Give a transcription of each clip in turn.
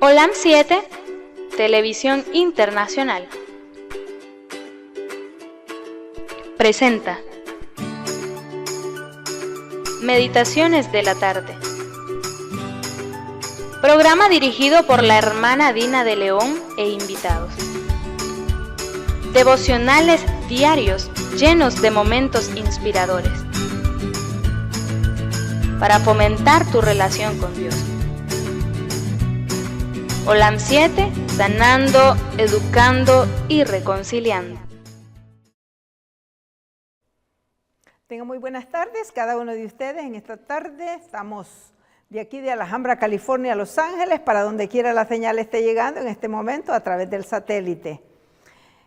OLAM 7, Televisión Internacional, presenta Meditaciones de la Tarde. Programa dirigido por la hermana Dina de León e invitados. Devocionales diarios llenos de momentos inspiradores para fomentar tu relación con Dios. OLAM 7, sanando, educando y reconciliando. Tengan muy buenas tardes cada uno de ustedes. En esta tarde estamos de aquí de Alhambra, California, a Los Ángeles, para donde quiera la señal esté llegando en este momento a través del satélite.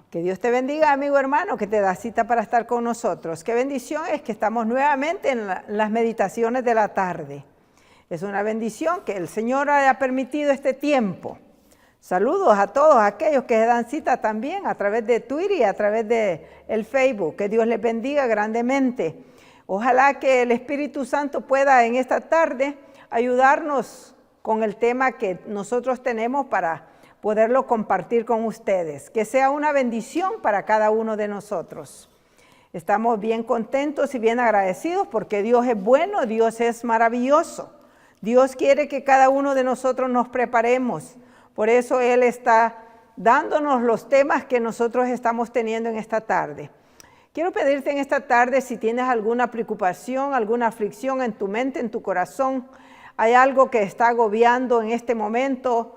Que Dios te bendiga, amigo hermano, que te da cita para estar con nosotros. Qué bendición es que estamos nuevamente en las meditaciones de la tarde. Es una bendición que el Señor haya permitido este tiempo. Saludos a todos aquellos que se dan cita también a través de Twitter y a través de el Facebook. Que Dios les bendiga grandemente. Ojalá que el Espíritu Santo pueda en esta tarde ayudarnos con el tema que nosotros tenemos para poderlo compartir con ustedes. Que sea una bendición para cada uno de nosotros. Estamos bien contentos y bien agradecidos porque Dios es bueno, Dios es maravilloso. Dios quiere que cada uno de nosotros nos preparemos. Por eso Él está dándonos los temas que nosotros estamos teniendo en esta tarde. Quiero pedirte en esta tarde si tienes alguna preocupación, alguna aflicción en tu mente, en tu corazón, hay algo que está agobiando en este momento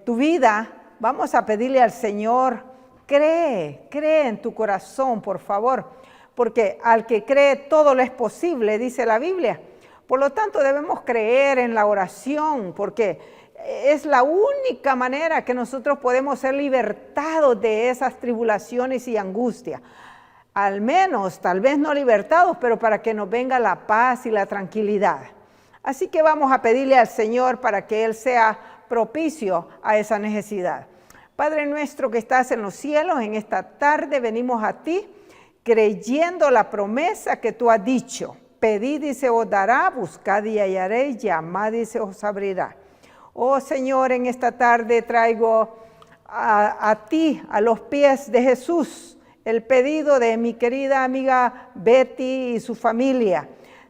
tu vida, vamos a pedirle al Señor, cree en tu corazón, por favor, porque al que cree todo le es posible, dice la Biblia. Por lo tanto, debemos creer en la oración, porque es la única manera que nosotros podemos ser libertados de esas tribulaciones y angustias. Al menos, tal vez no libertados, pero para que nos venga la paz y la tranquilidad. Así que vamos a pedirle al Señor para que Él sea propicio a esa necesidad. Padre nuestro que estás en los cielos, en esta tarde venimos a ti creyendo la promesa que tú has dicho. Pedid y se os dará, buscad y hallaréis, llamad y se os abrirá. Oh Señor, en esta tarde traigo a ti, a los pies de Jesús, el pedido de mi querida amiga Betty y su familia,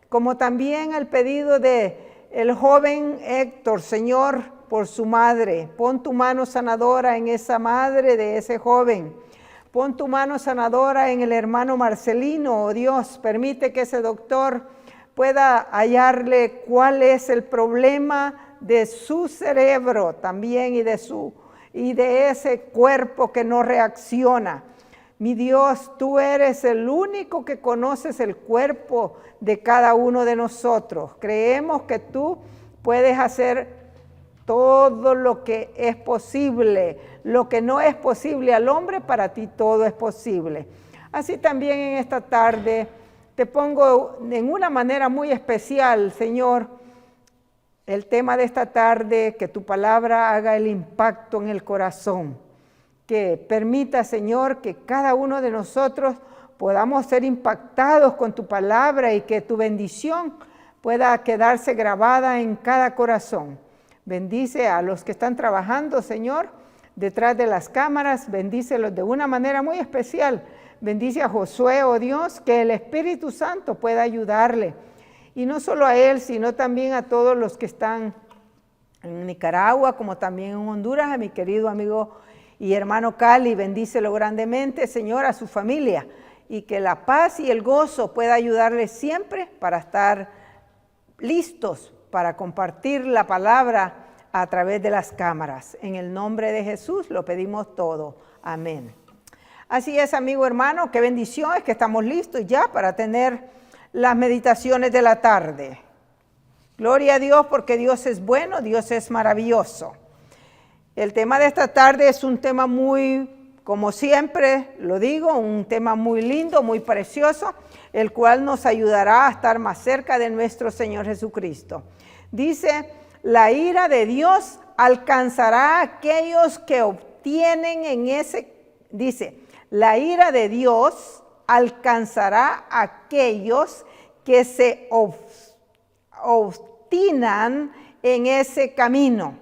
como también el pedido de el joven Héctor, Señor, por su madre. Pon tu mano sanadora en esa madre de ese joven. Pon tu mano sanadora en el hermano Marcelino, oh Dios, permite que ese doctor pueda hallarle cuál es el problema de su cerebro también y de ese cuerpo que no reacciona. Mi Dios, tú eres el único que conoces el cuerpo de cada uno de nosotros. Creemos que tú puedes hacer todo lo que es posible. Lo que no es posible al hombre, para ti todo es posible. Así también en esta tarde te pongo en una manera muy especial, Señor, el tema de esta tarde, que tu palabra haga el impacto en el corazón. Que permita, Señor, que cada uno de nosotros podamos ser impactados con tu palabra y que tu bendición pueda quedarse grabada en cada corazón. Bendice a los que están trabajando, Señor, detrás de las cámaras, bendícelos de una manera muy especial. Bendice a Josué, oh Dios, que el Espíritu Santo pueda ayudarle. Y no solo a él, sino también a todos los que están en Nicaragua, como también en Honduras, a mi querido amigo y hermano Cali, bendícelo grandemente, Señor, a su familia, y que la paz y el gozo pueda ayudarle siempre para estar listos para compartir la palabra a través de las cámaras. En el nombre de Jesús lo pedimos todo. Amén. Así es, amigo hermano, qué bendición es que estamos listos ya para tener las meditaciones de la tarde. Gloria a Dios, porque Dios es bueno, Dios es maravilloso. El tema de esta tarde es un tema muy, como siempre lo digo, un tema muy lindo, muy precioso, el cual nos ayudará a estar más cerca de nuestro Señor Jesucristo. Dice, la ira de Dios alcanzará a aquellos que obtienen en ese, dice, la ira de Dios alcanzará a aquellos que se obstinan en ese camino.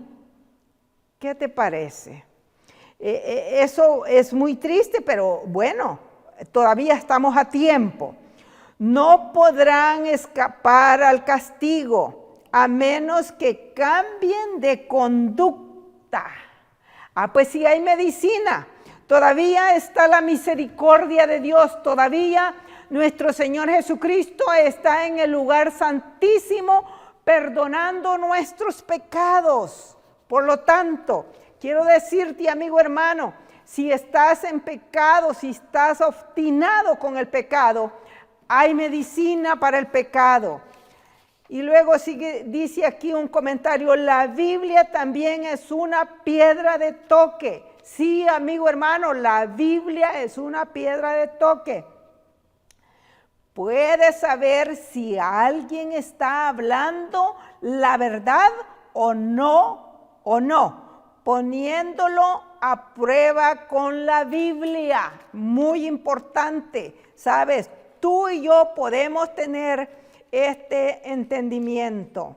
¿Qué te parece? Eso es muy triste, pero bueno, todavía estamos a tiempo. No podrán escapar al castigo a menos que cambien de conducta. Pues sí hay medicina, todavía está la misericordia de Dios, todavía nuestro Señor Jesucristo está en el lugar santísimo perdonando nuestros pecados. Por lo tanto, quiero decirte, amigo hermano, si estás en pecado, si estás obstinado con el pecado, hay medicina para el pecado. Y luego dice aquí un comentario, la Biblia también es una piedra de toque. Sí, amigo hermano, la Biblia es una piedra de toque. Puedes saber si alguien está hablando la verdad o no, poniéndolo a prueba con la Biblia. Muy importante, ¿sabes? Tú y yo podemos tener este entendimiento.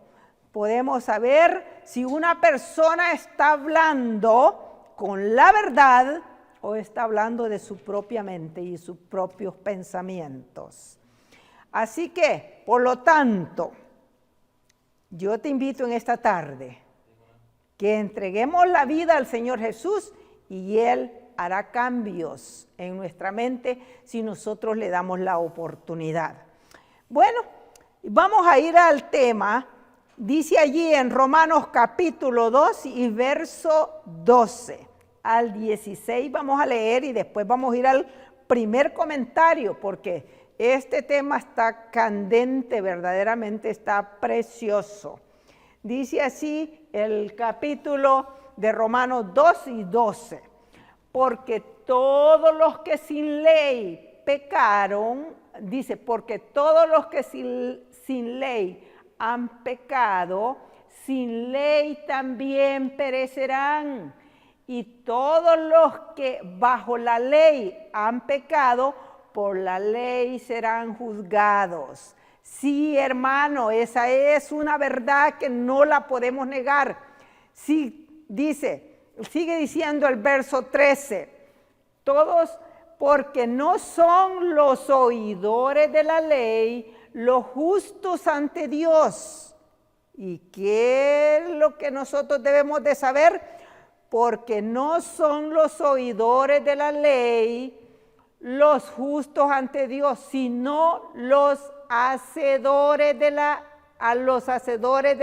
Podemos saber si una persona está hablando con la verdad o está hablando de su propia mente y sus propios pensamientos. Así que, por lo tanto, yo te invito en esta tarde que entreguemos la vida al Señor Jesús y Él hará cambios en nuestra mente si nosotros le damos la oportunidad. Bueno, vamos a ir al tema. Dice allí en Romanos capítulo 2 y verso 12 al 16 vamos a leer y después vamos a ir al primer comentario porque este tema está candente, verdaderamente está precioso. Dice así el capítulo de Romanos 2 y 12. Porque todos los que sin ley pecaron, dice, porque todos los que sin ley han pecado, sin ley también perecerán. Y todos los que bajo la ley han pecado, por la ley serán juzgados. Sí, hermano, esa es una verdad que no la podemos negar. Sí, sigue diciendo el verso 13, todos porque no son los oidores de la ley los justos ante Dios. ¿Y qué es lo que nosotros debemos de saber? Porque no son los oidores de la ley los justos ante Dios, sino los hacedores de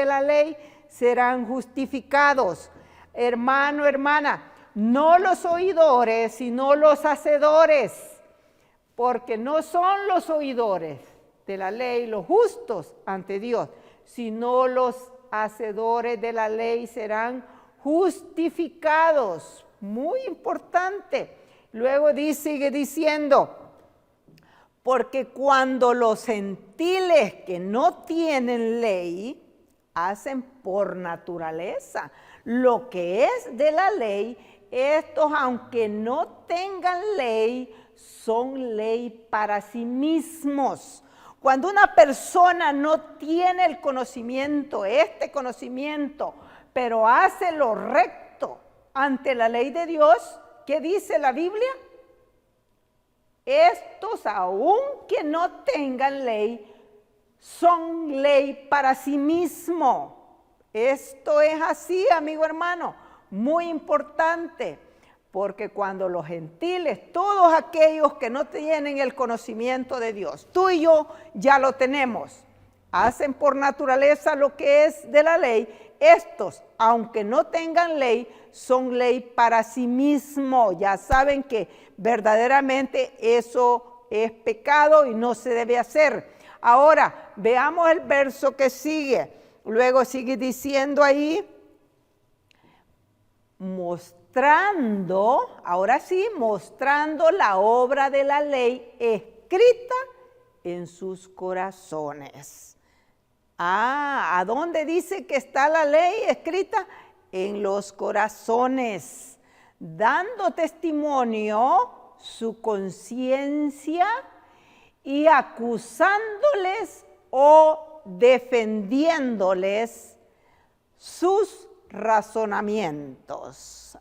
la ley serán justificados. Hermano, hermana, no los oidores, sino los hacedores, porque no son los oidores de la ley los justos ante Dios, sino los hacedores de la ley serán justificados. Muy importante. Luego sigue diciendo, porque cuando los gentiles que no tienen ley hacen por naturaleza lo que es de la ley, estos aunque no tengan ley, son ley para sí mismos. Cuando una persona no tiene el conocimiento, pero hace lo recto ante la ley de Dios, ¿qué dice la Biblia? Estos, aunque no tengan ley, son ley para sí mismo. Esto es así, amigo hermano, muy importante, porque cuando los gentiles, todos aquellos que no tienen el conocimiento de Dios, tú y yo ya lo tenemos, hacen por naturaleza lo que es de la ley, estos, aunque no tengan ley, son ley para sí mismo. Ya saben que verdaderamente eso es pecado y no se debe hacer. Ahora, veamos el verso que sigue. Luego sigue diciendo ahí, mostrando la obra de la ley escrita en sus corazones. ¿A dónde dice que está la ley escrita? En los corazones, dando testimonio su conciencia y acusándoles o defendiéndoles sus razonamientos.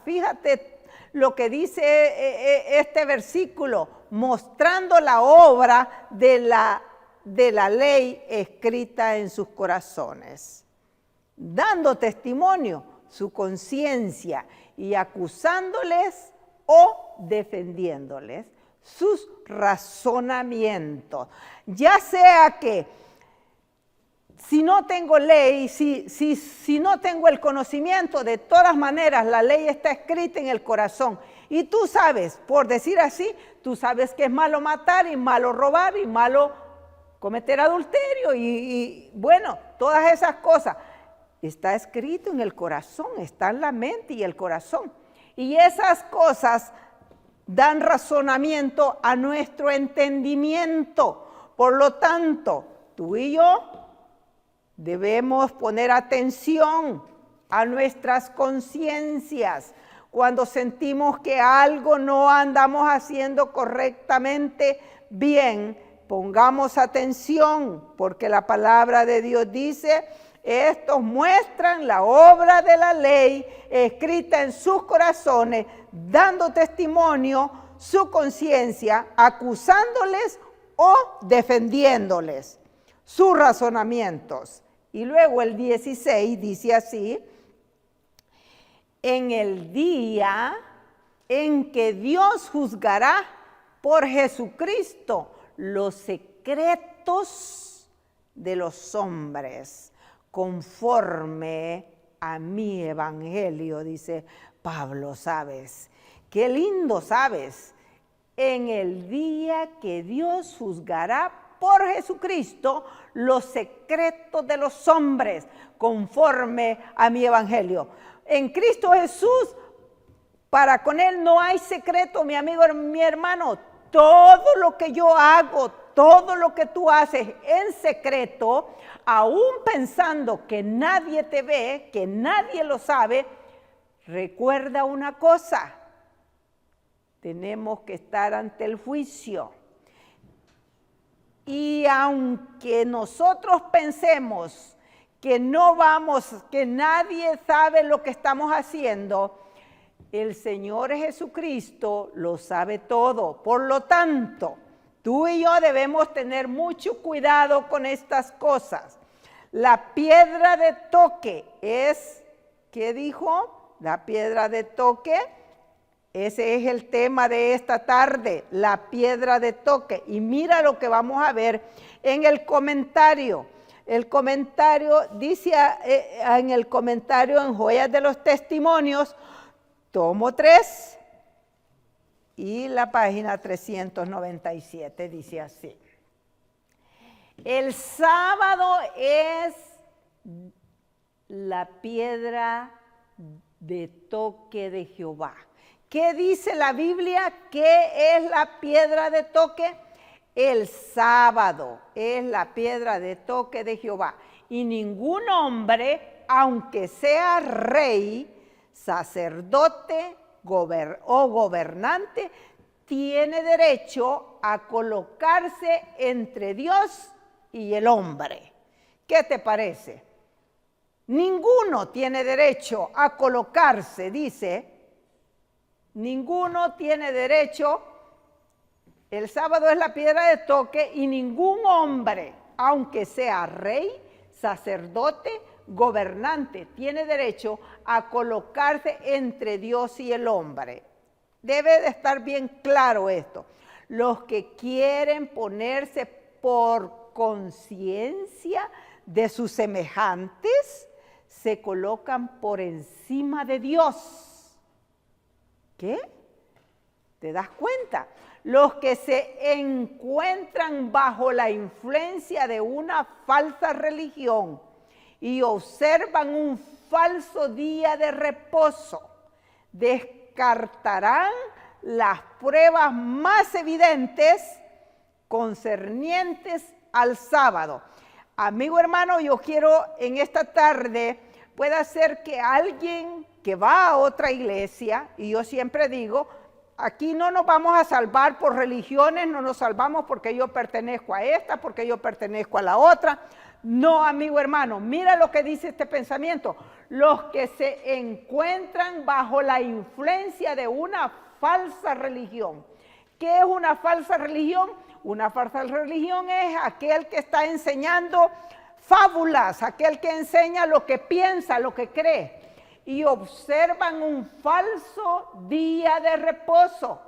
Fíjate lo que dice este versículo, mostrando la obra de la ley escrita en sus corazones, dando testimonio su conciencia y acusándoles o defendiéndoles sus razonamientos. Ya sea que si no tengo ley, si no tengo el conocimiento, de todas maneras la ley está escrita en el corazón. Y tú sabes, por decir así, tú sabes que es malo matar y malo robar y malo cometer adulterio y bueno, todas esas cosas. Está escrito en el corazón, está en la mente y el corazón. Y esas cosas dan razonamiento a nuestro entendimiento. Por lo tanto, tú y yo debemos poner atención a nuestras conciencias. Cuando sentimos que algo no andamos haciendo correctamente bien, pongamos atención, porque la palabra de Dios dice: estos muestran la obra de la ley escrita en sus corazones, dando testimonio su conciencia, acusándoles o defendiéndoles sus razonamientos. Y luego el 16 dice así: en el día en que Dios juzgará por Jesucristo los secretos de los hombres, conforme a mi evangelio, dice Pablo, ¿sabes? Qué lindo, ¿sabes? En el día que Dios juzgará por Jesucristo los secretos de los hombres, conforme a mi evangelio. En Cristo Jesús, para con Él no hay secreto, mi amigo, mi hermano. Todo lo que yo hago, todo lo que tú haces en secreto, aún pensando que nadie te ve, que nadie lo sabe, recuerda una cosa: tenemos que estar ante el juicio. Y aunque nosotros pensemos que no vamos, que nadie sabe lo que estamos haciendo, el Señor Jesucristo lo sabe todo. Por lo tanto, tú y yo debemos tener mucho cuidado con estas cosas. La piedra de toque es, ¿qué dijo? La piedra de toque, ese es el tema de esta tarde, la piedra de toque. Y mira lo que vamos a ver en el comentario. El comentario dice, en el comentario en Joyas de los Testimonios, tomo 3 y la página 397, dice así: el sábado es la piedra de toque de Jehová. ¿Qué dice la Biblia? ¿Qué es la piedra de toque? El sábado es la piedra de toque de Jehová. Y ningún hombre, aunque sea rey, sacerdote o gobernante, tiene derecho a colocarse entre Dios y el hombre. ¿Qué te parece? Ninguno tiene derecho a colocarse, dice. Ninguno tiene derecho. El sábado es la piedra de toque y ningún hombre, aunque sea rey, sacerdote, gobernante, tiene derecho a colocarse entre Dios y el hombre. Debe de estar bien claro esto. Los que quieren ponerse por conciencia de sus semejantes se colocan por encima de Dios. ¿Qué? ¿Te das cuenta? Los que se encuentran bajo la influencia de una falsa religión y observan un falso día de reposo, descartarán las pruebas más evidentes concernientes al sábado. Amigo hermano, yo quiero en esta tarde, puede ser que alguien que va a otra iglesia, y yo siempre digo, aquí no nos vamos a salvar por religiones, no nos salvamos porque yo pertenezco a esta, porque yo pertenezco a la otra. No, amigo hermano, mira lo que dice este pensamiento. Los que se encuentran bajo la influencia de una falsa religión. ¿Qué es una falsa religión? Una falsa religión es aquel que está enseñando fábulas, aquel que enseña lo que piensa, lo que cree, y observan un falso día de reposo.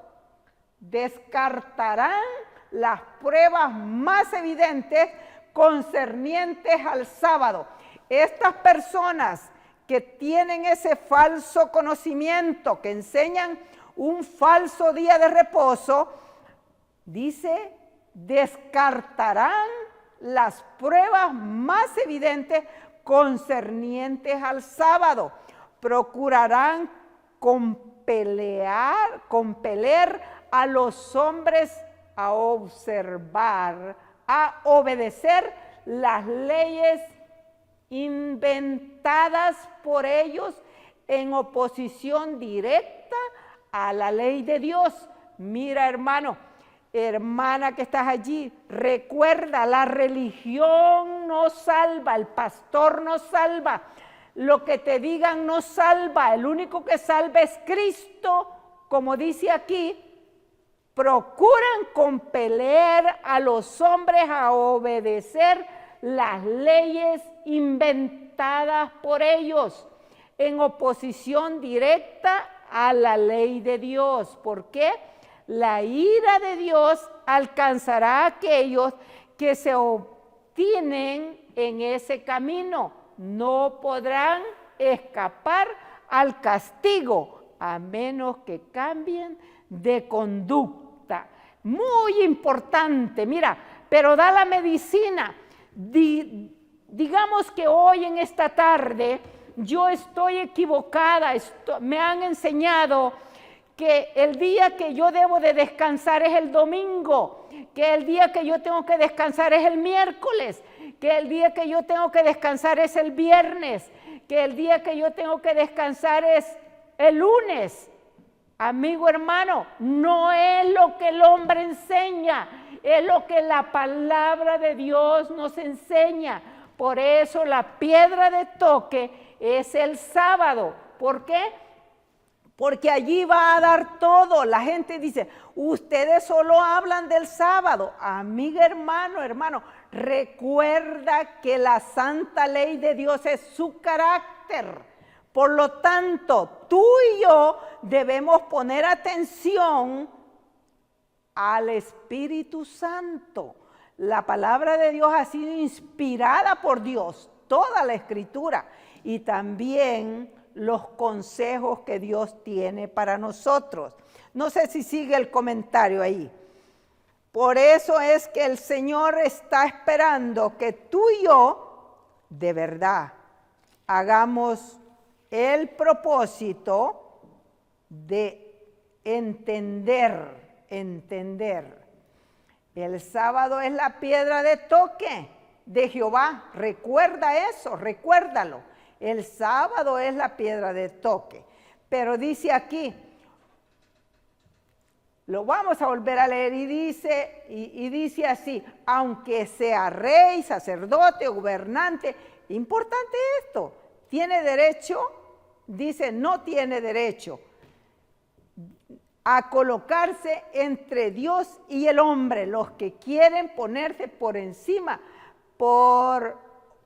Descartarán las pruebas más evidentes concernientes al sábado. Estas personas que tienen ese falso conocimiento, que enseñan un falso día de reposo, dice, descartarán las pruebas más evidentes concernientes al sábado. Procurarán compeler a los hombres a observar, a obedecer las leyes inventadas por ellos en oposición directa a la ley de Dios. Mira, hermano, hermana que estás allí, recuerda, la religión no salva, el pastor no salva, lo que te digan no salva, el único que salva es Cristo. Como dice aquí, procuran compeler a los hombres a obedecer las leyes inventadas por ellos en oposición directa a la ley de Dios. ¿Por qué? La ira de Dios alcanzará a aquellos que se obtienen en ese camino. No podrán escapar al castigo a menos que cambien de conducta. Muy importante, mira, pero da la medicina. Digamos que hoy en esta tarde yo estoy equivocada, me han enseñado que el día que yo debo de descansar es el domingo, que el día que yo tengo que descansar es el miércoles, que el día que yo tengo que descansar es el viernes, que el día que yo tengo que descansar es el lunes. Amigo hermano, no es lo que el hombre enseña, es lo que la palabra de Dios nos enseña. Por eso la piedra de toque es el sábado. ¿Por qué? Porque allí va a dar todo. La gente dice, ustedes solo hablan del sábado. Amiga, hermano, recuerda que la santa ley de Dios es su carácter. Por lo tanto, tú y yo debemos poner atención al Espíritu Santo. La palabra de Dios ha sido inspirada por Dios, toda la Escritura, y también los consejos que Dios tiene para nosotros. No sé si sigue el comentario ahí. Por eso es que el Señor está esperando que tú y yo, de verdad, hagamos el propósito de entender. El sábado es la piedra de toque de Jehová. Recuerda eso, recuérdalo. El sábado es la piedra de toque. Pero dice aquí, lo vamos a volver a leer y dice así, aunque sea rey, sacerdote, gobernante, importante esto, ¿tiene derecho? Dice, no tiene derecho a colocarse entre Dios y el hombre. Los que quieren ponerse por encima, por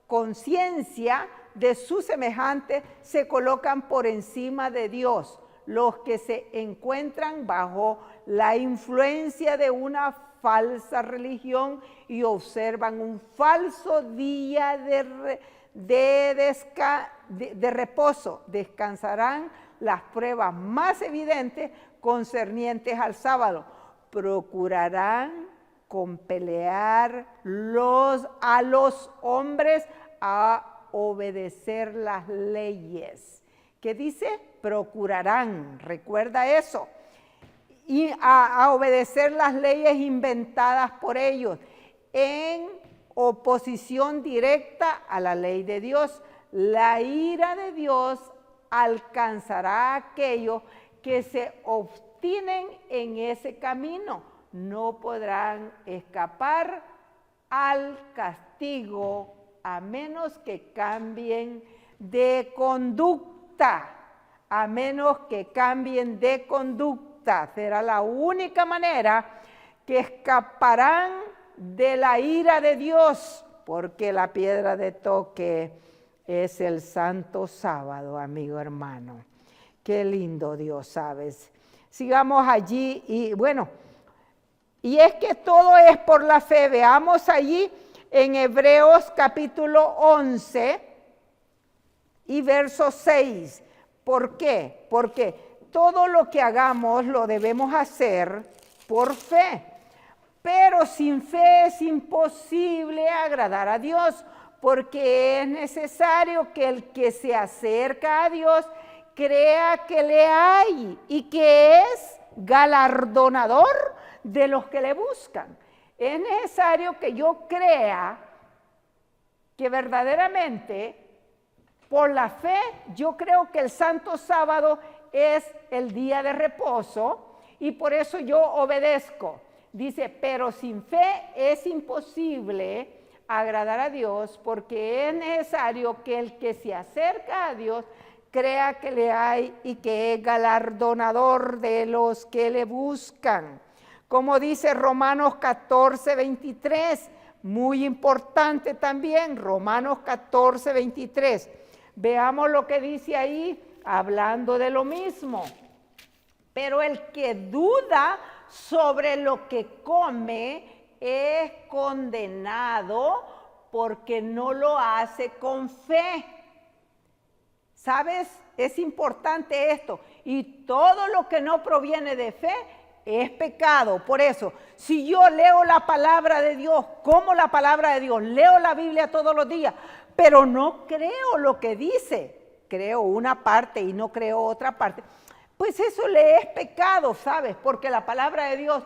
conciencia de su semejante, se colocan por encima de Dios. Los que se encuentran bajo la influencia de una falsa religión y observan un falso día de reposo, descansarán las pruebas más evidentes concernientes al sábado. Procurarán compelear a los hombres a obedecer las leyes. ¿Qué dice? Procurarán, recuerda eso, y a obedecer las leyes inventadas por ellos, en oposición directa a la ley de Dios. La ira de Dios alcanzará a aquellos que se obstinen en ese camino. No podrán escapar al castigo a menos que cambien de conducta. A menos que cambien de conducta. Será la única manera que escaparán de la ira de Dios, porque la piedra de toque es el santo sábado, amigo hermano. Qué lindo Dios, ¿sabes? Sigamos allí y bueno, y es que todo es por la fe. Veamos allí en Hebreos capítulo 11 y verso 6. ¿Por qué? Porque todo lo que hagamos lo debemos hacer por fe. Pero sin fe es imposible agradar a Dios, porque es necesario que el que se acerca a Dios crea que le hay y que es galardonador de los que le buscan. Es necesario que yo crea que verdaderamente, por la fe, yo creo que el santo sábado es el día de reposo y por eso yo obedezco. Dice, pero sin fe es imposible agradar a Dios, porque es necesario que el que se acerca a Dios crea que le hay y que es galardonador de los que le buscan. Como dice Romanos 14, 23, muy importante también, Romanos 14, 23. Veamos lo que dice ahí, hablando de lo mismo. Pero el que duda sobre lo que come es condenado porque no lo hace con fe. ¿Sabes? Es importante esto. Y todo lo que no proviene de fe es pecado. Por eso, si yo leo la palabra de Dios, como la palabra de Dios, leo la Biblia todos los días, pero no creo lo que dice, creo una parte y no creo otra parte, pues eso le es pecado, ¿sabes? Porque la palabra de Dios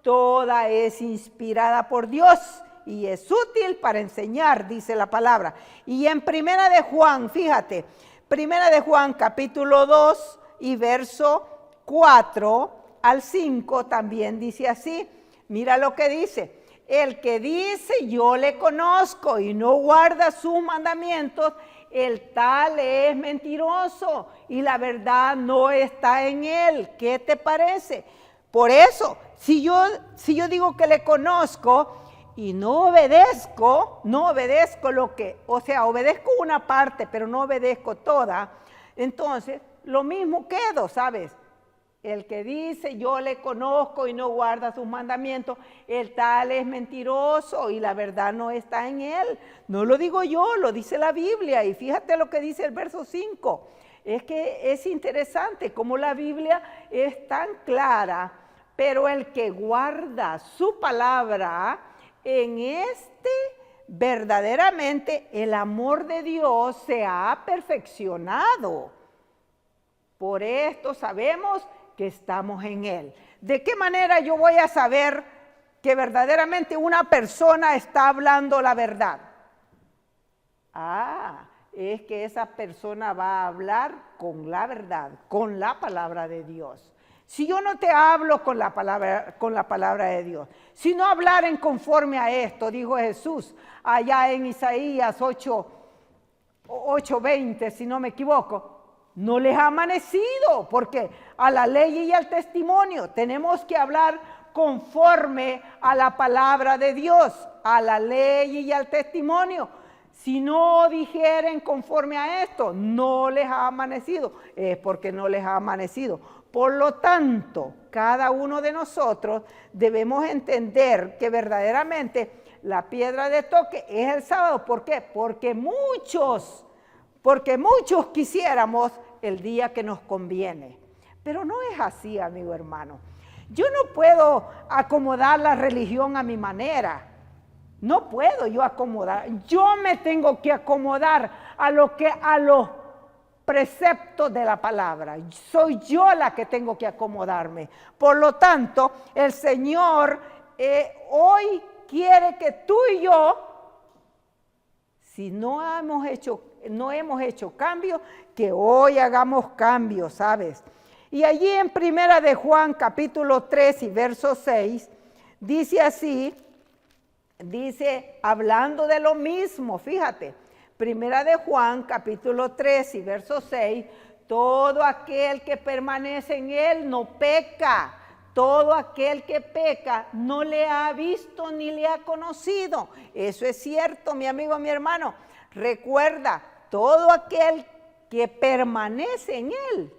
toda es inspirada por Dios y es útil para enseñar, dice la palabra. Y en Primera de Juan, fíjate, Primera de Juan capítulo 2 y verso 4 al 5 también dice así. Mira lo que dice. El que dice yo le conozco y no guarda sus mandamientos, el tal es mentiroso y la verdad no está en él. ¿Qué te parece? Por eso, si yo digo que le conozco y no obedezco lo que, o sea, obedezco una parte, pero no obedezco toda, entonces lo mismo quedo, ¿sabes? El que dice yo le conozco y no guarda sus mandamientos, el tal es mentiroso y la verdad no está en él. No lo digo yo, lo dice la Biblia. Y fíjate lo que dice el verso 5. Es que es interesante cómo la Biblia es tan clara, pero el que guarda su palabra, en verdaderamente el amor de Dios se ha perfeccionado. Por esto sabemos que estamos en Él. ¿De qué manera yo voy a saber que verdaderamente una persona está hablando la verdad? Es que esa persona va a hablar con la verdad, con la palabra de Dios. Si yo no te hablo con la palabra de Dios, si no hablaren conforme a esto, dijo Jesús, allá en Isaías 8:20, si no me equivoco, no les ha amanecido, porque a la ley y al testimonio tenemos que hablar conforme a la palabra de Dios, a la ley y al testimonio. Si no dijeren conforme a esto, no les ha amanecido, es porque no les ha amanecido. Por lo tanto, cada uno de nosotros debemos entender que verdaderamente la piedra de toque es el sábado. ¿Por qué? Porque muchos quisiéramos el día que nos conviene. Pero no es así, amigo hermano. Yo no puedo acomodar la religión a mi manera. No puedo yo acomodar. Yo me tengo que acomodar a los preceptos de la palabra. Soy yo la que tengo que acomodarme. Por lo tanto, el Señor hoy quiere que tú y yo, si no hemos hecho cambios, que hoy hagamos cambios, ¿sabes? Y allí en Primera de Juan, capítulo 3 y verso 6, dice así, dice, hablando de lo mismo, fíjate, Primera de Juan, capítulo 3 y verso 6, todo aquel que permanece en él no peca. Todo aquel que peca no le ha visto ni le ha conocido. Eso es cierto, mi amigo, mi hermano. Recuerda, todo aquel que permanece en él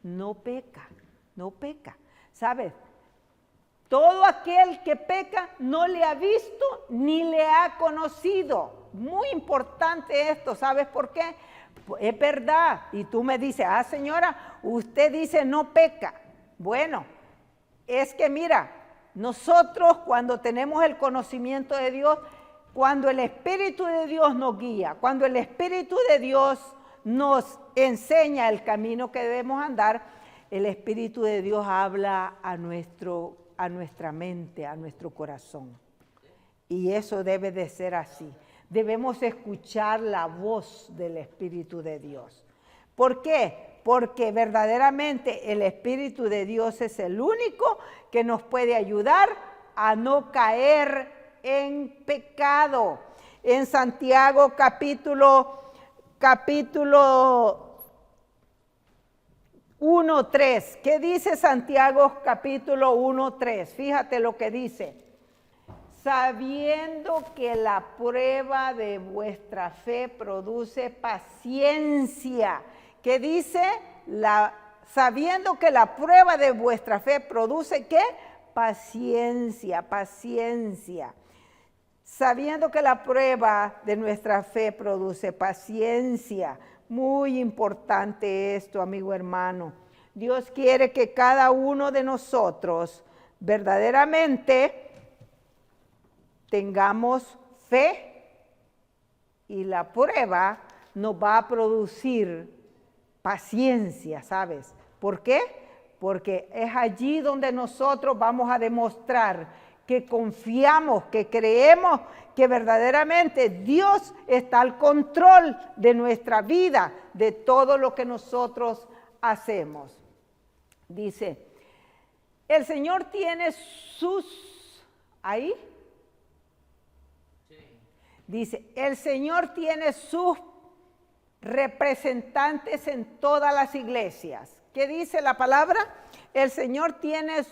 no peca, no peca. ¿Sabes? Todo aquel que peca no le ha visto ni le ha conocido. Muy importante esto, ¿sabes por qué? Es verdad. Y tú me dices, señora, usted dice no peca. Bueno, es que mira, nosotros cuando tenemos el conocimiento de Dios, cuando el Espíritu de Dios nos guía, cuando el Espíritu de Dios nos enseña el camino que debemos andar, el Espíritu de Dios habla a nuestra mente, a nuestro corazón. Y eso debe de ser así. Debemos escuchar la voz del Espíritu de Dios. ¿Por qué? Porque verdaderamente el Espíritu de Dios es el único que nos puede ayudar a no caer en pecado. En Santiago capítulo 1:3. ¿Qué dice Santiago capítulo 1:3? Fíjate lo que dice. Sabiendo que la prueba de vuestra fe produce paciencia. ¿Qué dice? Sabiendo que la prueba de vuestra fe produce ¿qué? Paciencia, paciencia. Sabiendo que la prueba de nuestra fe produce paciencia. Muy importante esto, amigo hermano. Dios quiere que cada uno de nosotros verdaderamente tengamos fe y la prueba nos va a producir paciencia, ¿sabes? ¿Por qué? Porque es allí donde nosotros vamos a demostrar que confiamos, que creemos que verdaderamente Dios está al control de nuestra vida, de todo lo que nosotros hacemos. Dice, el Señor tiene sus... ¿Ahí? Dice, el Señor tiene sus representantes en todas las iglesias. ¿Qué dice la palabra? El Señor tiene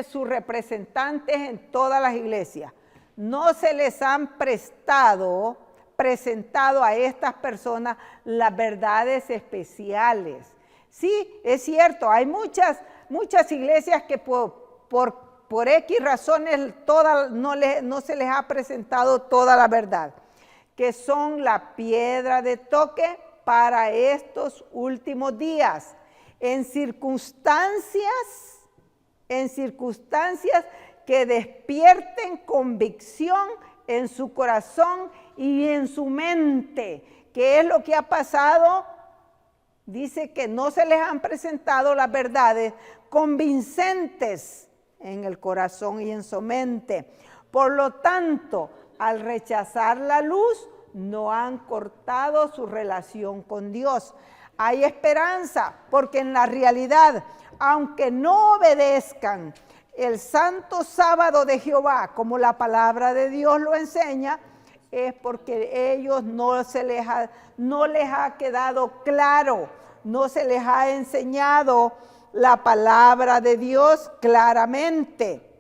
sus representantes en todas las iglesias. No se les han presentado a estas personas las verdades especiales. Sí, es cierto, hay muchas iglesias que por X razones no se les ha presentado toda la verdad, que son la piedra de toque para estos últimos días, en circunstancias que despierten convicción en su corazón y en su mente. ¿Qué es lo que ha pasado? Dice que no se les han presentado las verdades convincentes en el corazón y en su mente. Por lo tanto, al rechazar la luz, no han cortado su relación con Dios. Hay esperanza, porque en la realidad, aunque no obedezcan el santo sábado de Jehová, como la palabra de Dios lo enseña, es porque ellos no les ha quedado claro, no se les ha enseñado la palabra de Dios claramente.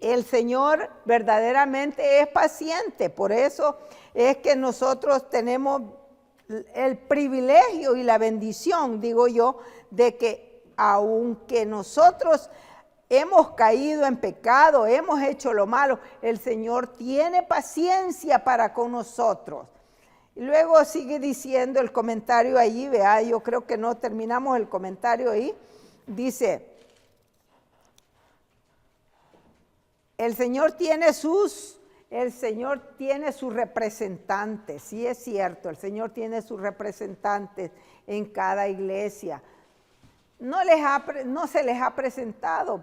El Señor verdaderamente es paciente, por eso es que nosotros tenemos el privilegio y la bendición, digo yo, de que aunque nosotros hemos caído en pecado, hemos hecho lo malo, el Señor tiene paciencia para con nosotros. Y luego sigue diciendo el comentario allí, vea, yo creo que no terminamos el comentario ahí. Dice, el Señor tiene sus representantes, sí es cierto, el Señor tiene sus representantes en cada iglesia. No se les ha presentado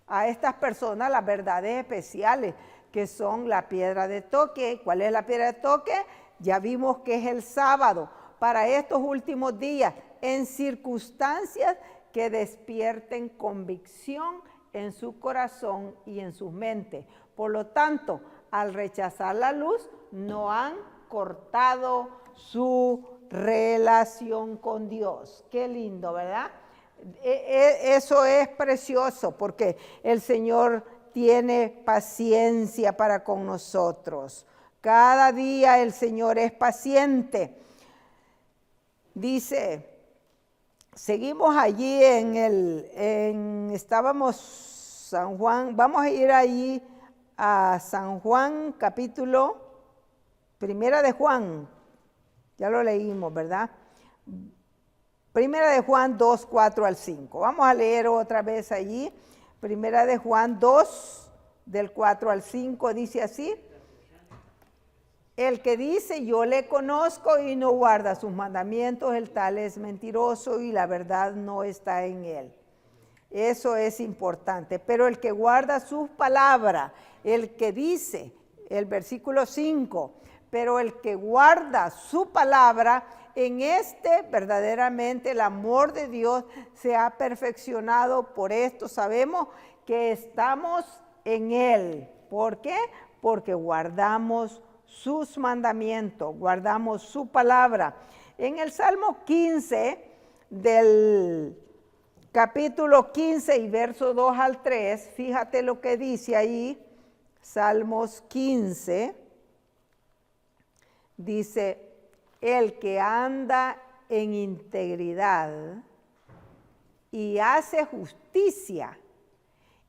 a estas personas las verdades especiales, que son la piedra de toque. ¿Cuál es la piedra de toque? Ya vimos que es el sábado, para estos últimos días, en circunstancias que despierten convicción en su corazón y en sus mentes. Por lo tanto, al rechazar la luz, no han cortado su relación con Dios. Qué lindo, ¿verdad? Eso es precioso porque el Señor tiene paciencia para con nosotros. Cada día el Señor es paciente. Dice, seguimos allí estábamos San Juan, vamos a ir allí a San Juan, capítulo, Primera de Juan, ya lo leímos, ¿verdad? Primera de Juan 2, 4 al 5. Vamos a leer otra vez allí. Primera de Juan 2, del 4 al 5, dice así. El que dice, yo le conozco y no guarda sus mandamientos, el tal es mentiroso y la verdad no está en él. Eso es importante. Pero el que guarda sus palabras, el que dice, el versículo 5, pero el que guarda su palabra, en este verdaderamente el amor de Dios se ha perfeccionado. Por esto sabemos que estamos en él. ¿Por qué? Porque guardamos sus mandamientos, guardamos su palabra. En el Salmo 15, del capítulo 15 y verso 2 al 3, fíjate lo que dice ahí, Salmos 15, dice, el que anda en integridad y hace justicia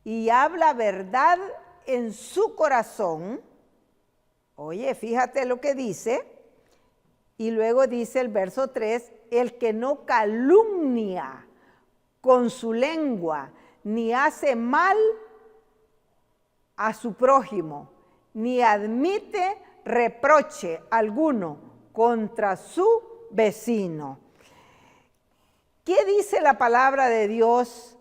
y habla verdad en su corazón. Oye, fíjate lo que dice. Y luego dice el verso 3, el que no calumnia con su lengua, ni hace mal a su prójimo, ni admite reproche alguno contra su vecino. ¿Qué dice la palabra de Dios?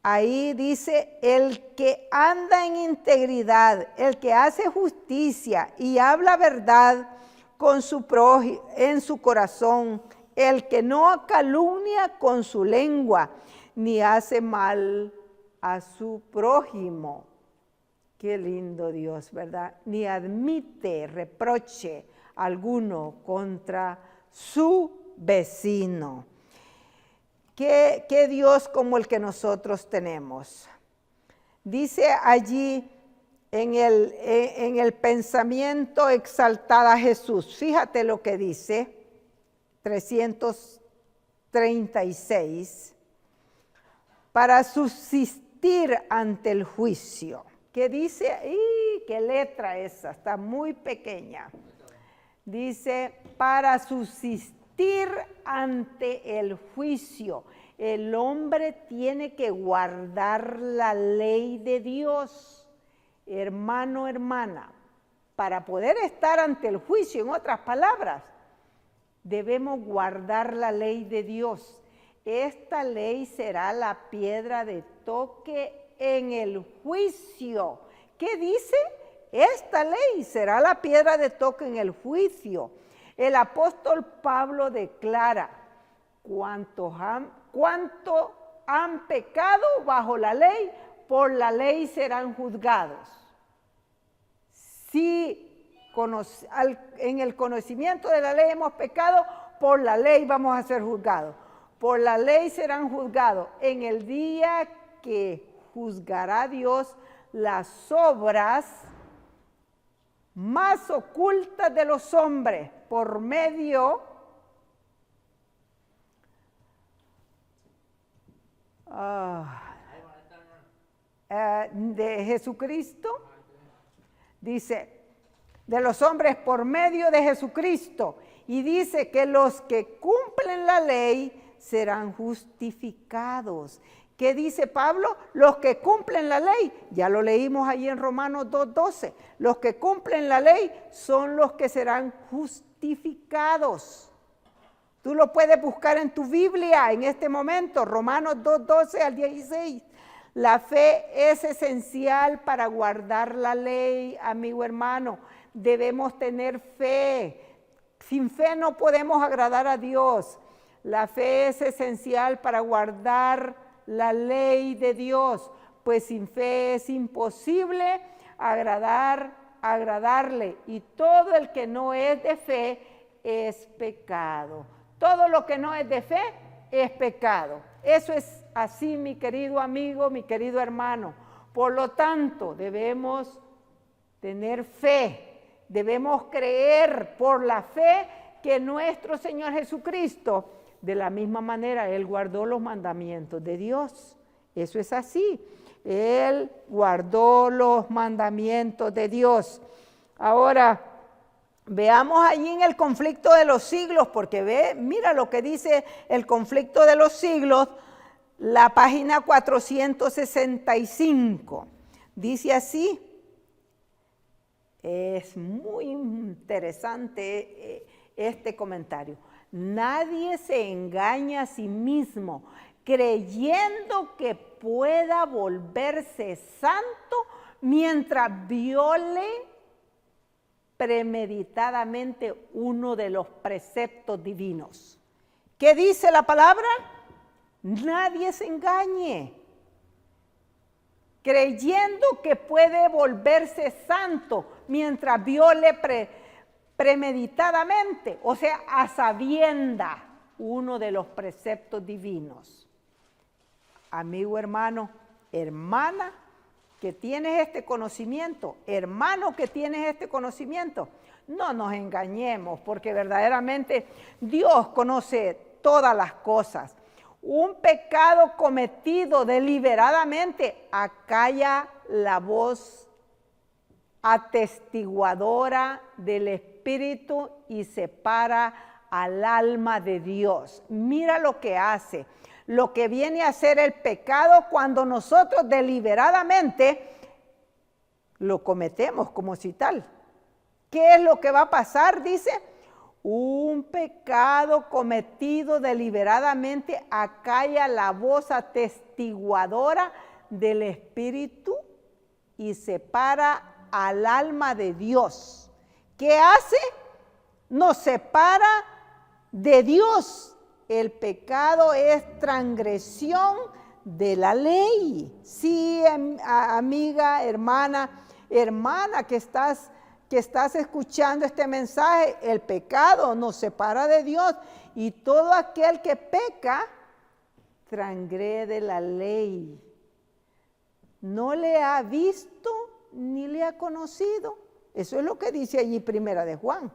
Ahí dice, el que anda en integridad, el que hace justicia y habla verdad con su prójimo, en su corazón, el que no calumnia con su lengua, ni hace mal a su prójimo. Qué lindo Dios, ¿verdad? Ni admite reproche alguno contra su vecino. ¿Qué Dios como el que nosotros tenemos? Dice allí en el pensamiento exaltada Jesús, fíjate lo que dice, 336, para subsistir ante el juicio. ¿Qué dice? ¡Y qué letra esa! Está muy pequeña. Dice, para subsistir ante el juicio. El hombre tiene que guardar la ley de Dios. Hermano, hermana, para poder estar ante el juicio, en otras palabras, debemos guardar la ley de Dios. Esta ley será la piedra de toque en el juicio. ¿Qué dice? Esta ley será la piedra de toque en el juicio. El apóstol Pablo declara, cuánto han pecado bajo la ley, por la ley serán juzgados. Si en el conocimiento de la ley hemos pecado, por la ley vamos a ser juzgados. Por la ley serán juzgados. En el día que juzgará Dios las obras más ocultas de los hombres por medio de Jesucristo, dice, de los hombres por medio de Jesucristo, y dice que los que cumplen la ley serán justificados. ¿Qué dice Pablo? Los que cumplen la ley, ya lo leímos ahí en Romanos 2:12, los que cumplen la ley son los que serán justificados. Tú lo puedes buscar en tu Biblia en este momento, Romanos 2:12 al 16. La fe es esencial para guardar la ley, amigo hermano. Debemos tener fe. Sin fe no podemos agradar a Dios. La fe es esencial para guardar la ley de Dios, pues sin fe es imposible agradarle, y todo el que no es de fe es pecado. Todo lo que no es de fe es pecado. Eso es así, mi querido amigo, mi querido hermano. Por lo tanto, debemos tener fe, debemos creer por la fe que nuestro Señor Jesucristo, de la misma manera, Él guardó los mandamientos de Dios. Eso es así. Él guardó los mandamientos de Dios. Ahora, veamos allí en el conflicto de los siglos, porque mira lo que dice el conflicto de los siglos, la página 465. Dice así, es muy interesante este comentario. Nadie se engaña a sí mismo creyendo que pueda volverse santo mientras viole premeditadamente uno de los preceptos divinos. ¿Qué dice la palabra? Nadie se engañe, creyendo que puede volverse santo mientras viole premeditadamente, o sea, a sabienda, uno de los preceptos divinos. Amigo, hermano, hermana, que tienes este conocimiento, hermano que tienes este conocimiento, no nos engañemos, porque verdaderamente Dios conoce todas las cosas. Un pecado cometido deliberadamente acalla la voz atestiguadora del Espíritu y separa al alma de Dios. Mira lo que hace, lo que viene a ser el pecado cuando nosotros deliberadamente lo cometemos como si tal. ¿Qué es lo que va a pasar? Dice, un pecado cometido deliberadamente acalla la voz atestiguadora del Espíritu y separa al alma de Dios. ¿Qué hace? Nos separa de Dios. El pecado es transgresión de la ley. Sí, amiga, hermana que estás escuchando este mensaje, el pecado nos separa de Dios, y todo aquel que peca transgrede la ley. No le ha visto ni le ha conocido. Eso es lo que dice allí Primera de Juan.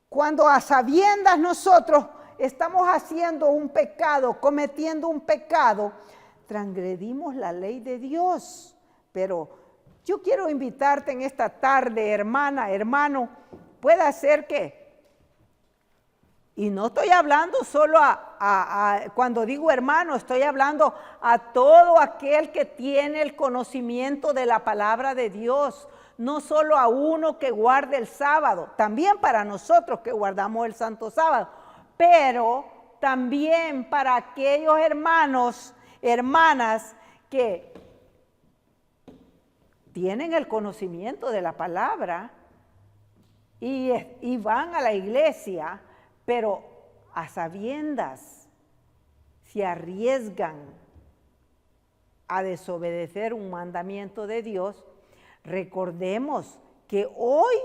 Cuando a sabiendas nosotros estamos haciendo un pecado, cometiendo un pecado, transgredimos la ley de Dios. Pero yo quiero invitarte en esta tarde, hermana, hermano, puede ser que, y no estoy hablando solo cuando digo hermano, estoy hablando a todo aquel que tiene el conocimiento de la palabra de Dios, no solo a uno que guarde el sábado, también para nosotros que guardamos el santo sábado, pero también para aquellos hermanos, hermanas que tienen el conocimiento de la palabra y van a la iglesia, pero a sabiendas se arriesgan a desobedecer un mandamiento de Dios. Recordemos que hoy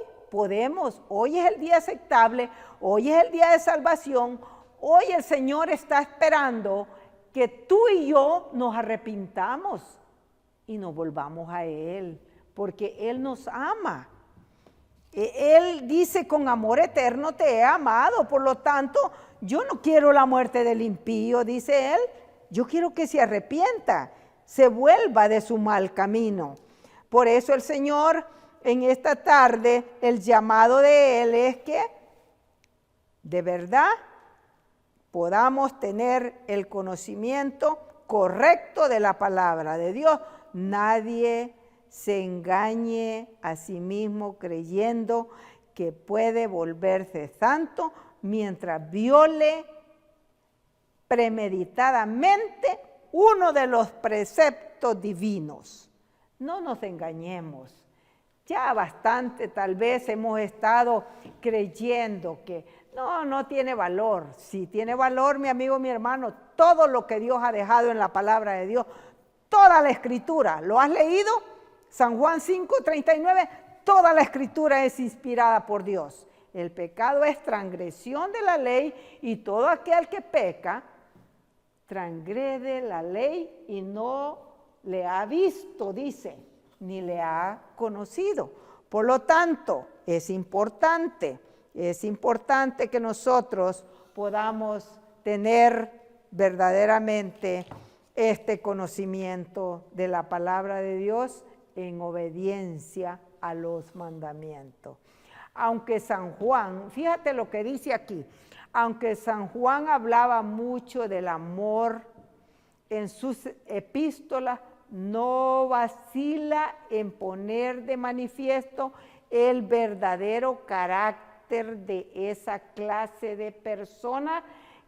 es el día aceptable, hoy es el día de salvación, hoy el Señor está esperando que tú y yo nos arrepintamos y nos volvamos a Él, porque Él nos ama. Él dice, con amor eterno te he amado, por lo tanto, yo no quiero la muerte del impío, dice Él, yo quiero que se arrepienta, se vuelva de su mal camino. Por eso el Señor, en esta tarde, el llamado de Él es que, de verdad, podamos tener el conocimiento correcto de la palabra de Dios. Nadie se engañe a sí mismo creyendo que puede volverse santo mientras viole premeditadamente uno de los preceptos divinos. No nos engañemos. Ya bastante tal vez hemos estado creyendo que no tiene valor. Sí tiene valor, mi amigo, mi hermano, todo lo que Dios ha dejado en la palabra de Dios, toda la escritura. ¿Lo has leído? San Juan 5:39, toda la escritura es inspirada por Dios. El pecado es transgresión de la ley y todo aquel que peca transgrede la ley y no le ha visto, dice, ni le ha conocido. Por lo tanto, es importante que nosotros podamos tener verdaderamente este conocimiento de la palabra de Dios en obediencia a los mandamientos. Aunque San Juan, fíjate lo que dice aquí, aunque San Juan hablaba mucho del amor en sus epístolas, no vacila en poner de manifiesto el verdadero carácter de esa clase de personas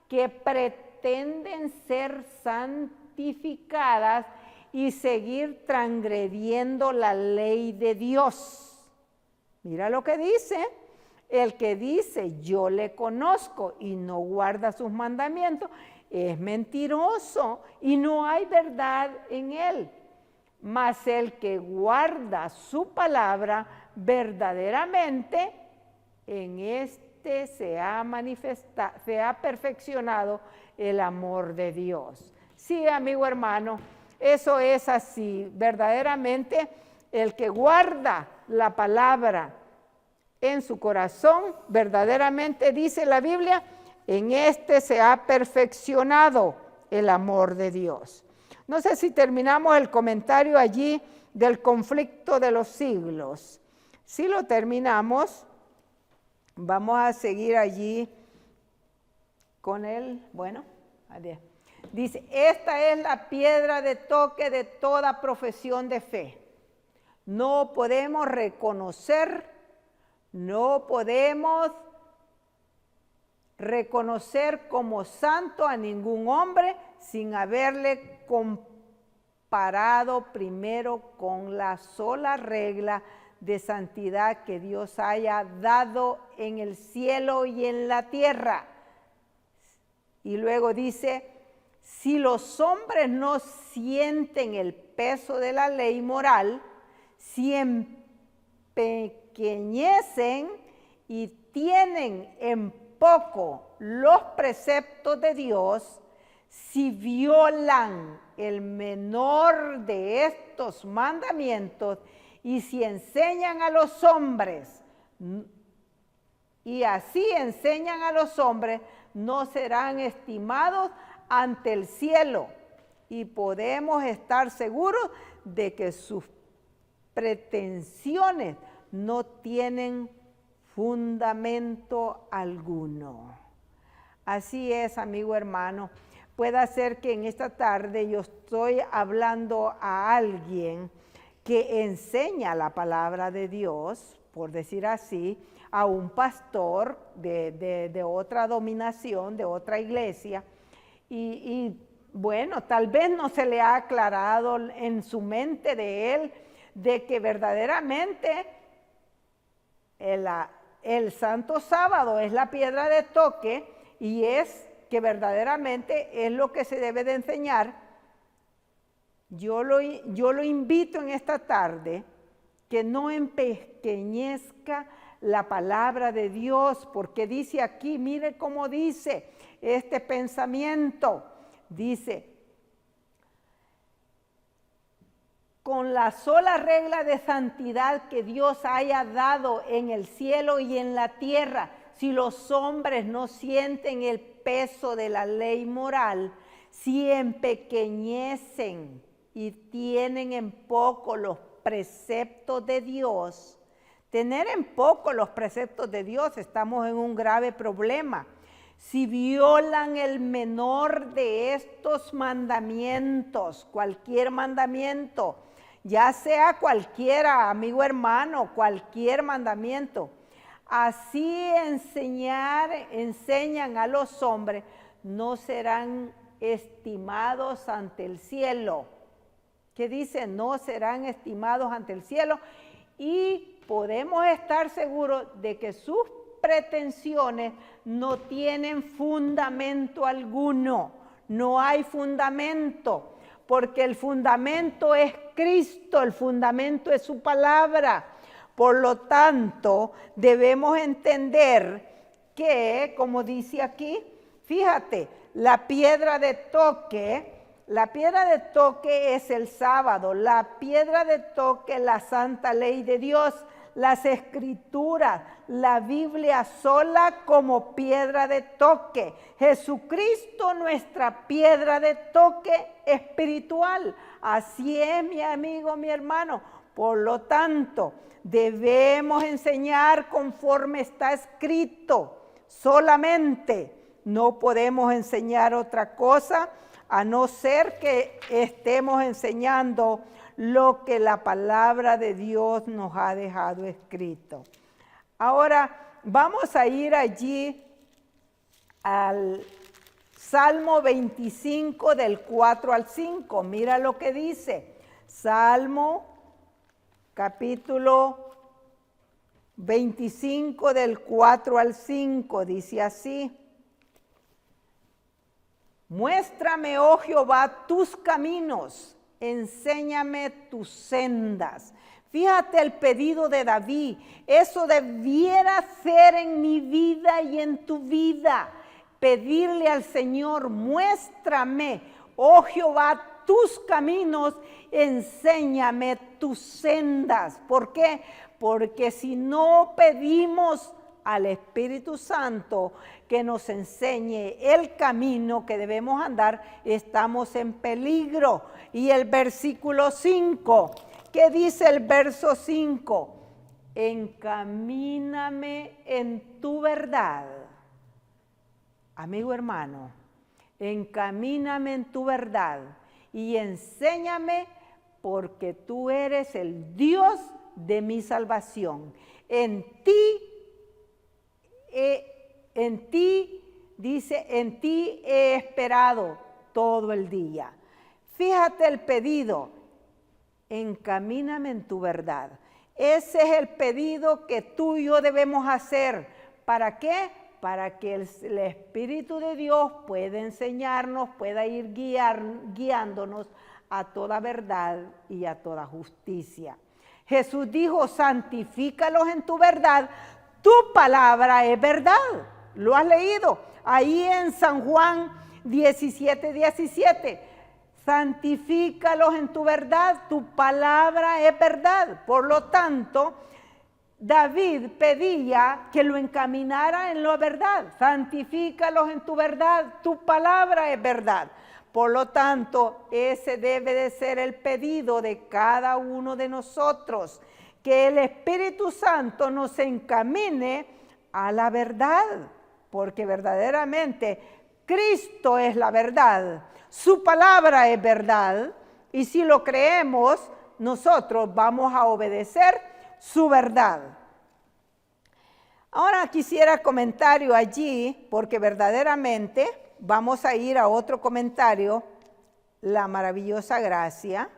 que pretenden ser santificadas y seguir transgrediendo la ley de Dios. Mira lo que dice, el que dice yo le conozco y no guarda sus mandamientos, es mentiroso y no hay verdad en él. Mas el que guarda su palabra verdaderamente, en este se ha perfeccionado el amor de Dios. Sí, amigo hermano, eso es así. Verdaderamente, el que guarda la palabra en su corazón, verdaderamente dice la Biblia, en este se ha perfeccionado el amor de Dios. No sé si terminamos el comentario allí del conflicto de los siglos. Si lo terminamos, vamos a seguir allí con él. Bueno, adiós. Dice, esta es la piedra de toque de toda profesión de fe. No podemos reconocer como santo a ningún hombre sin haberle comparado primero con la sola regla de santidad que Dios haya dado en el cielo y en la tierra. Y luego dice, si los hombres no sienten el peso de la ley moral, si empequeñecen y tienen en poco los preceptos de Dios, si violan el menor de estos mandamientos y si enseñan a los hombres, y así enseñan a los hombres, no serán estimados ante el cielo y podemos estar seguros de que sus pretensiones no tienen fundamento alguno. Así es, amigo hermano. Puede ser que en esta tarde yo estoy hablando a alguien que enseña la palabra de Dios, por decir así, a un pastor de otra dominación, de otra iglesia, y bueno, tal vez no se le ha aclarado en su mente de él de que verdaderamente el Santo Sábado es la piedra de toque y es que verdaderamente es lo que se debe de enseñar. Yo lo invito en esta tarde que no empequeñezca la palabra de Dios, porque dice aquí, mire cómo dice este pensamiento, dice, con la sola regla de santidad que Dios haya dado en el cielo y en la tierra, si los hombres no sienten el peso de la ley moral, si empequeñecen y tienen en poco los preceptos de Dios, tener en poco los preceptos de Dios, estamos en un grave problema. Si violan el menor de estos mandamientos, cualquier mandamiento, ya sea cualquiera, amigo hermano, cualquier mandamiento, así enseñan a los hombres, no serán estimados ante el cielo. ¿Qué dice? No serán estimados ante el cielo y podemos estar seguros de que sus pretensiones no tienen fundamento alguno. No hay fundamento, porque el fundamento es Cristo, el fundamento es su palabra. Por lo tanto, debemos entender que, como dice aquí, fíjate, la piedra de toque es el sábado, la piedra de toque es la santa ley de Dios, las escrituras, la Biblia sola como piedra de toque. Jesucristo, nuestra piedra de toque espiritual. Así es, mi amigo, mi hermano. Por lo tanto, debemos enseñar conforme está escrito solamente. No podemos enseñar otra cosa a no ser que estemos enseñando lo que la palabra de Dios nos ha dejado escrito. Ahora vamos a ir allí al Salmo 25 del 4 al 5. Mira lo que dice. Salmo capítulo 25 del 4 al 5 dice así: muéstrame, oh Jehová, tus caminos, enséñame tus sendas. Fíjate el pedido de David, eso debiera ser en mi vida y en tu vida. Pedirle al Señor, muéstrame, oh Jehová, tus caminos, enséñame tus sendas. ¿Por qué? Porque si no pedimos al Espíritu Santo que nos enseñe el camino que debemos andar, estamos en peligro. Y el versículo 5, ¿qué dice el verso 5? Encamíname en tu verdad. Amigo hermano, encamíname en tu verdad y enséñame, porque tú eres el Dios de mi salvación. En ti, dice, en ti he esperado todo el día. Fíjate el pedido, encamíname en tu verdad. Ese es el pedido que tú y yo debemos hacer. ¿Para qué? Para que el Espíritu de Dios pueda enseñarnos, pueda ir guiándonos a toda verdad y a toda justicia. Jesús dijo, santifícalos en tu verdad, tu palabra es verdad. ¿Lo has leído? Ahí en San Juan 17:17. Santifícalos en tu verdad, tu palabra es verdad. Por lo tanto, David pedía que lo encaminara en la verdad. Santifícalos en tu verdad, tu palabra es verdad. Por lo tanto, ese debe de ser el pedido de cada uno de nosotros, que el Espíritu Santo nos encamine a la verdad, porque verdaderamente Cristo es la verdad, su palabra es verdad, y si lo creemos, nosotros vamos a obedecer su verdad. Ahora quisiera comentario allí, porque verdaderamente vamos a ir a otro comentario, la maravillosa gracia.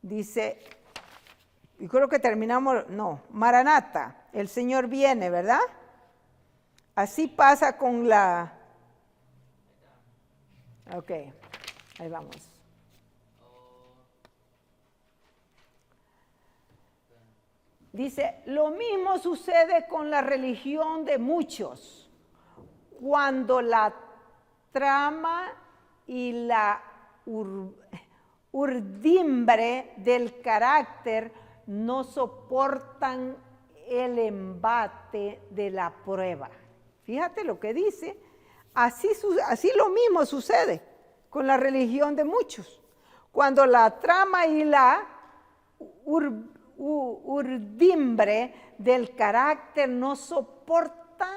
Dice, y creo que terminamos, no, Maranata, el Señor viene, ¿verdad? Así pasa con la... Ok, ahí vamos. Dice, lo mismo sucede con la religión de muchos, cuando la trama y la urdimbre del carácter no soportan el embate de la prueba. Fíjate lo que dice, así lo mismo sucede con la religión de muchos, cuando la trama y la urdimbre del carácter no soporta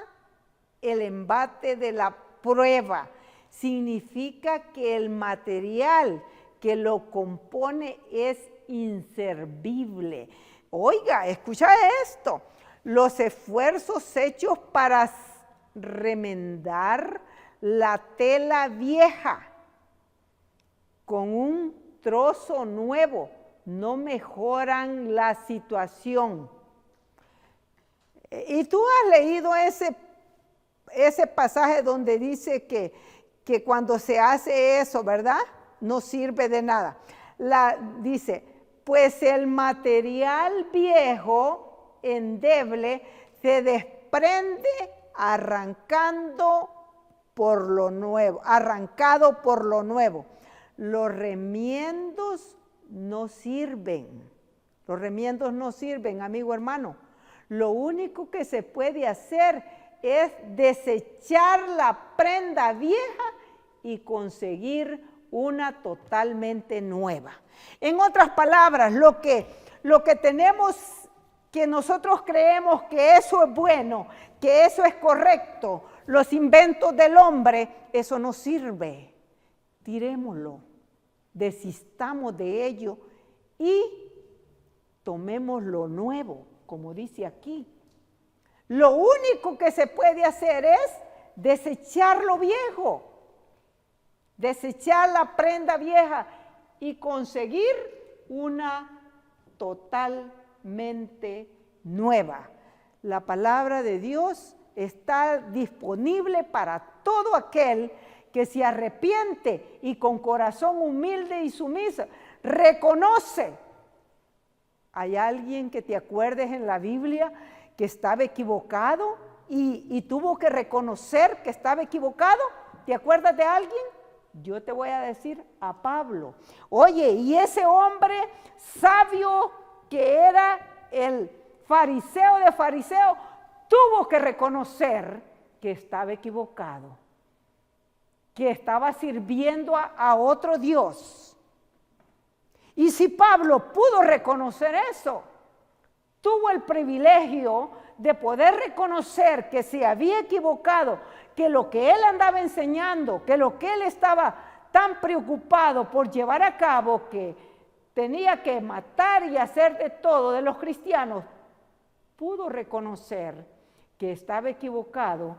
el embate de la prueba. Significa que el material que lo compone es inservible. Oiga, escucha esto. Los esfuerzos hechos para remendar la tela vieja con un trozo nuevo no mejoran la situación. Y tú has leído ese pasaje donde dice que cuando se hace eso, ¿verdad? No sirve de nada. Dice, pues el material viejo, endeble, se desprende arrancado por lo nuevo. Los remiendos no sirven. Los remiendos no sirven, amigo hermano. Lo único que se puede hacer es desechar la prenda vieja y conseguir una totalmente nueva. En otras palabras, lo que tenemos, que nosotros creemos que eso es bueno, que eso es correcto, los inventos del hombre, eso no sirve. Tirémoslo, desistamos de ello y tomemos lo nuevo, como dice aquí. Lo único que se puede hacer es desechar lo viejo, desechar la prenda vieja y conseguir una totalmente nueva. La palabra de Dios está disponible para todo aquel que se arrepiente y con corazón humilde y sumiso reconoce. ¿Hay alguien que te acuerdes en la Biblia que estaba equivocado y tuvo que reconocer que estaba equivocado? ¿Te acuerdas de alguien? Yo te voy a decir a Pablo. Oye, y ese hombre sabio que era el fariseo de fariseos, tuvo que reconocer que estaba equivocado, que estaba sirviendo a otro Dios. Y si Pablo pudo reconocer eso, tuvo el privilegio de poder reconocer que se había equivocado, que lo que él andaba enseñando, que lo que él estaba tan preocupado por llevar a cabo, que tenía que matar y hacer de todo de los cristianos, pudo reconocer que estaba equivocado.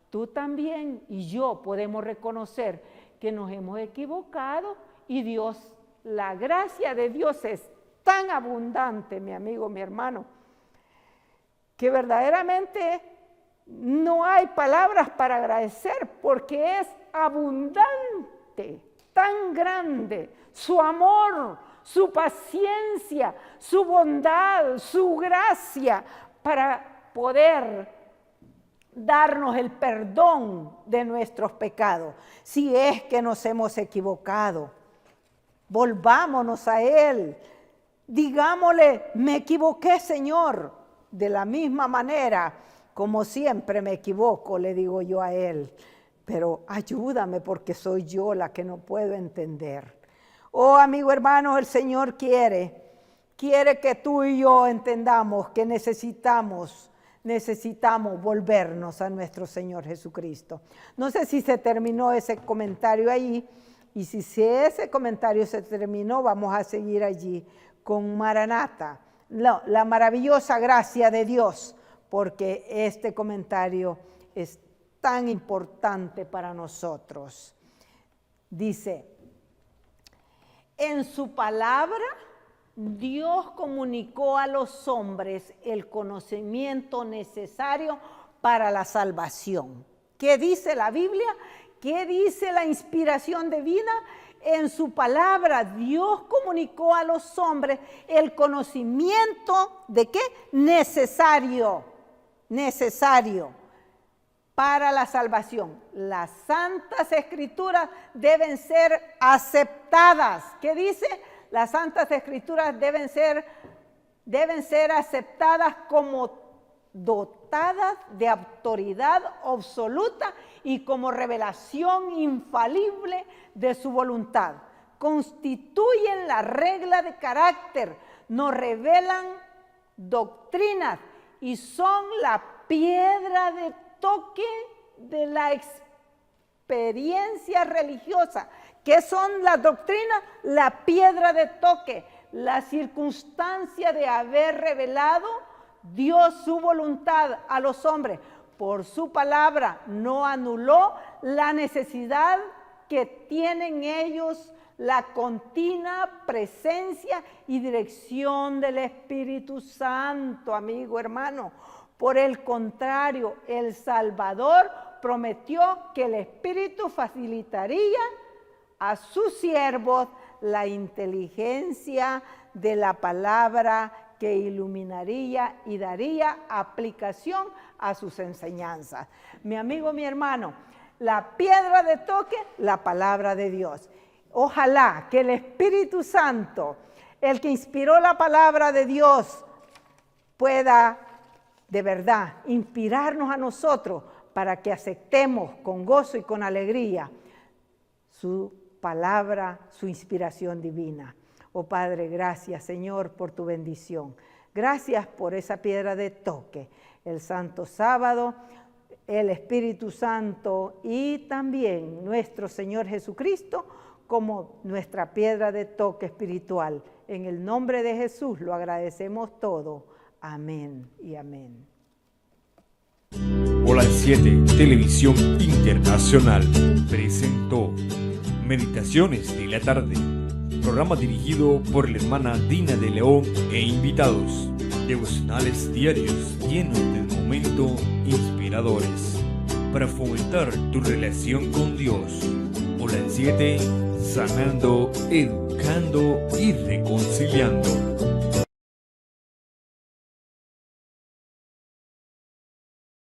Tú también y yo podemos reconocer que nos hemos equivocado y Dios, la gracia de Dios es tan abundante, mi amigo, mi hermano, que verdaderamente no hay palabras para agradecer porque es abundante, tan grande, su amor, su paciencia, su bondad, su gracia para poder darnos el perdón de nuestros pecados. Si es que nos hemos equivocado, volvámonos a Él, digámosle, me equivoqué, Señor. De la misma manera, como siempre me equivoco, le digo yo a Él, pero ayúdame porque soy yo la que no puedo entender. Oh, amigo hermano, el Señor quiere que tú y yo entendamos que necesitamos volvernos a nuestro Señor Jesucristo. No sé si se terminó ese comentario ahí, y si ese comentario se terminó, vamos a seguir allí con Maranata. La maravillosa gracia de Dios, porque este comentario es tan importante para nosotros. Dice, en su palabra Dios comunicó a los hombres el conocimiento necesario para la salvación. ¿Qué dice la Biblia? ¿Qué dice la inspiración divina? En su palabra Dios comunicó a los hombres el conocimiento de qué? Necesario para la salvación. Las santas escrituras deben ser aceptadas. ¿Qué dice? Las santas escrituras deben ser aceptadas como dotadas de autoridad absoluta y como revelación infalible de su voluntad. Constituyen la regla de carácter, nos revelan doctrinas y son la piedra de toque de la experiencia religiosa. ¿Qué son las doctrinas? La piedra de toque, la circunstancia de haber revelado Dios su voluntad a los hombres. Por su palabra no anuló la necesidad que tienen ellos la continua presencia y dirección del Espíritu Santo, amigo, hermano. Por el contrario, el Salvador prometió que el Espíritu facilitaría a sus siervos la inteligencia de la palabra que iluminaría y daría aplicación a sus enseñanzas. Mi amigo, mi hermano, la piedra de toque, la palabra de Dios. Ojalá que el Espíritu Santo, el que inspiró la palabra de Dios, pueda de verdad inspirarnos a nosotros para que aceptemos con gozo y con alegría su palabra, su inspiración divina. Oh Padre, gracias Señor por tu bendición. Gracias por esa piedra de toque, el Santo Sábado, el Espíritu Santo y también nuestro Señor Jesucristo como nuestra piedra de toque espiritual. En el nombre de Jesús lo agradecemos todo. Amén y amén. Hola 7 Televisión Internacional presentó Meditaciones de la Tarde, programa dirigido por la hermana Dina de León e invitados, devocionales diarios llenos de momentos inspiradores para fomentar tu relación con Dios. Hola 7, sanando, educando y reconciliando.